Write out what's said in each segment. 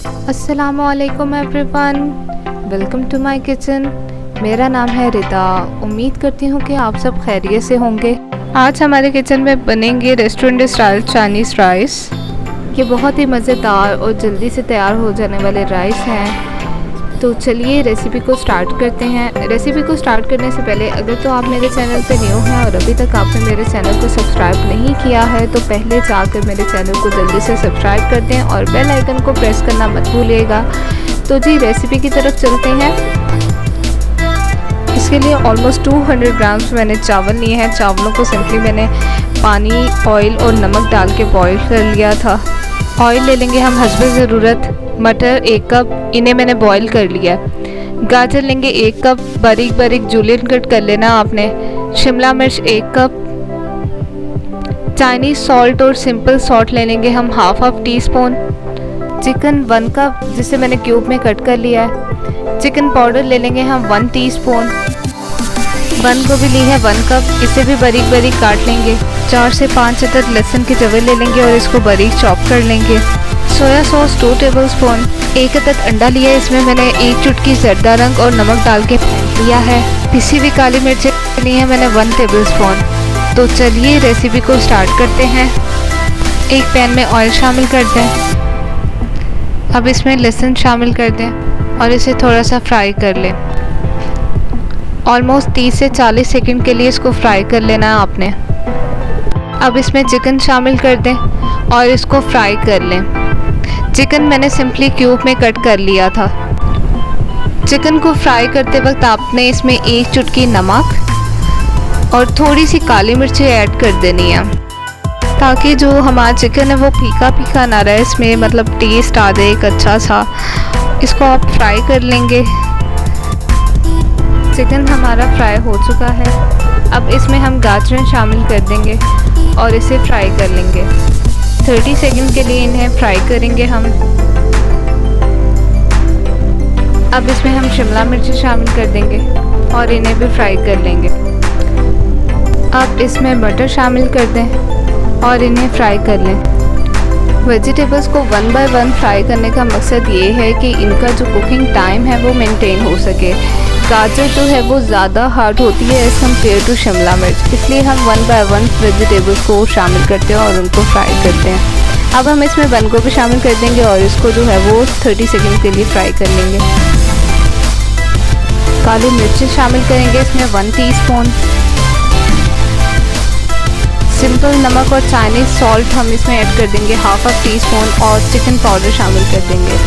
अस्सलामुअलैकुम everyone, welcome to my kitchen. मेरा नाम है रिदा। उम्मीद करती हूँ कि आप सब खैरियत से होंगे। आज हमारे किचन में बनेंगे रेस्टोरेंट स्टाइल चाइनीज़ राइस। ये बहुत ही मज़ेदार और जल्दी से तैयार हो जाने वाले राइस हैं। तो चलिए रेसिपी को स्टार्ट करते हैं। रेसिपी को स्टार्ट करने से पहले अगर तो आप मेरे चैनल पे न्यू हैं और अभी तक आपने मेरे चैनल को सब्सक्राइब नहीं किया है तो पहले जाकर मेरे चैनल को जल्दी से सब्सक्राइब कर दें और बेल आइकन को प्रेस करना मत भूलिएगा। तो जी रेसिपी की तरफ चलते हैं। इसके लिए ऑलमोस्ट 200 ग्राम्स मैंने चावल लिए हैं। चावलों को सिंपली मैंने पानी, ऑयल और नमक डाल के बॉईल कर लिया था। ऑयल ले लेंगे हम हस्ब ज़रूरत। मटर 1 कप, इन्हें मैंने बॉईल कर लिया। गाजर लेंगे 1 कप, बारीक बारीक जूलियन कट कर लेना आपने। शिमला मिर्च 1 कप। चाइनीज़ सॉल्ट और सिंपल सॉल्ट ले लेंगे हम half tea spoon. Chicken 1 cup जिसे मैंने क्यूब में कट कर लिया है। चिकन पाउडर ले लेंगे हम 1 टीस्पून। बंद गोभी ली है 1 कप, इसे भी बारीक बारीक काट लेंगे। 4 से 5 अदद लहसुन के जवे ले लेंगे और इसको बारीक चॉप कर लेंगे। Soya sauce 2 tablespoon. 1 अदद अंडा लिया है, इसमें मैंने 1 चुटकी जर्दा रंग और नमक डाल के फेंट लिया है। पिसी हुई काली मिर्चें ली है मैंने 1 टेबलस्पून। तो चलिए रेसिपी को स्टार्ट करते हैं। एक पैन में ऑयल शामिल कर दें। अब इसमें लहसुन शामिल कर दें और इसे थोड़ा सा फ्राई कर लें। ऑलमोस्ट 30 से 40 सेकंड के लिए इसको फ्राई कर लेना है आपने। अब इसमें चिकन शामिल कर दें और इसको फ्राई कर लें। चिकन मैंने सिंपली क्यूब में कट कर लिया था। चिकन को फ्राई करते वक्त आपने इसमें 1 चुटकी नमक और थोड़ी सी काली मिर्ची ऐड कर देनी है ताकि जो हमारा चिकन है वो फीका फीका ना रहे, इसमें मतलब टेस्ट आ जाए एक अच्छा सा। इसको आप फ्राई कर लेंगे। चिकन हमारा फ्राई हो चुका है। अब इसमें हम गाजरें शामिल कर देंगे और इसे फ्राई कर लेंगे। 30 सेकंड के लिए इन्हें फ्राई करेंगे हम। अब इसमें हम शिमला मिर्च शामिल कर देंगे और इन्हें भी फ्राई कर लेंगे। अब इसमें मटर शामिल कर दें और इन्हें फ्राई कर लें। वेजिटेबल्स को 1 बाय 1 फ्राई करने का मकसद ये है कि इनका जो कुकिंग टाइम है वो मेंटेन हो सके। गाजर जो है वो ज़्यादा हार्ड होती है एज़ कम्पेयर टू शिमला मिर्च, इसलिए हम 1 बाय 1 वेजिटेबल्स को शामिल करते हैं और उनको फ्राई करते हैं। अब हम इसमें बंद गोभी शामिल कर देंगे और इसको जो है वो 30 सेकंड के लिए फ्राई कर लेंगे। काली मिर्च शामिल करेंगे इसमें 1 टीस्पून। सिंपल नमक और चाइनीज़ सॉल्ट हम इसमें ऐड कर देंगे हाफ टीस्पून और चिकन पाउडर शामिल कर देंगे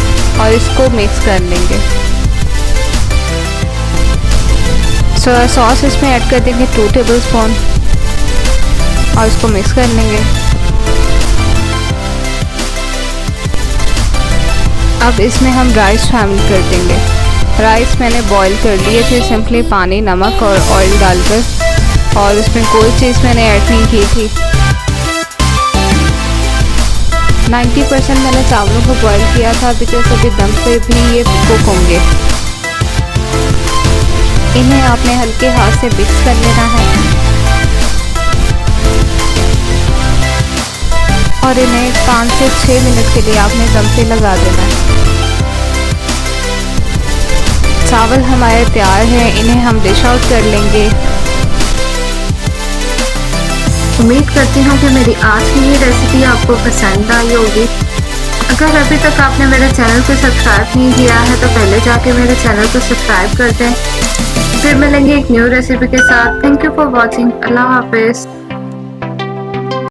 और इसको मिक्स कर लेंगे। सोया सॉस इसमें ऐड कर देंगे 2 टेबलस्पून और इसको मिक्स कर लेंगे। अब इसमें हम राइस शामिल कर देंगे। राइस मैंने बॉईल कर लिए थे सिंपली पानी, नमक और ऑयल डालकर, और इसमें कोई चीज़ मैंने ऐड नहीं की थी। 90% मैंने चावलों को बॉईल किया था बिकॉज अभी दम पे भी ये कुक होंगे। इन्हें आपने हल्के हाथ से मिक्स कर लेना है और इन्हें 5 से 6 मिनट के लिए आपने दम पे लगा देना है। चावल हमारे तैयार हैं, इन्हें हम डिश आउट कर लेंगे। उम्मीद करती हूँ कि मेरी आज की ये रेसिपी आपको पसंद आई होगी। अगर अभी तक आपने मेरे चैनल को सब्सक्राइब नहीं किया है तो पहले जाके मेरे चैनल को सब्सक्राइब कर दें। फिर मिलेंगे एक न्यू रेसिपी के साथ। Thank you for watching. अल्लाह हाफिज़।